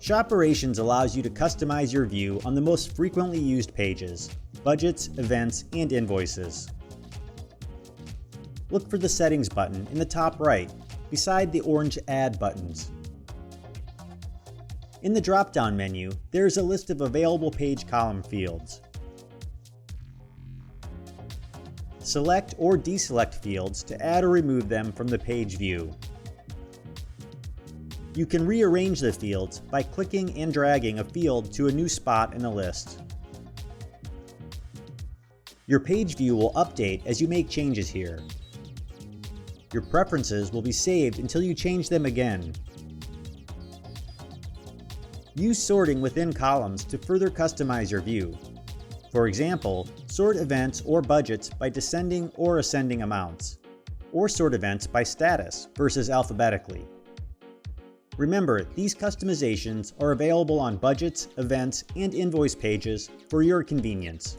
Shoperations allows you to customize your view on the most frequently used pages, budgets, events, and invoices. Look for the Settings button in the top right, beside the orange Add buttons. In the drop-down menu, there is a list of available page column fields. Select or deselect fields to add or remove them from the page view. You can rearrange the fields by clicking and dragging a field to a new spot in the list. Your page view will update as you make changes here. Your preferences will be saved until you change them again. Use sorting within columns to further customize your view. For example, sort events or budgets by descending or ascending amounts, or sort events by status versus alphabetically. Remember, these customizations are available on budgets, events, and invoice pages for your convenience.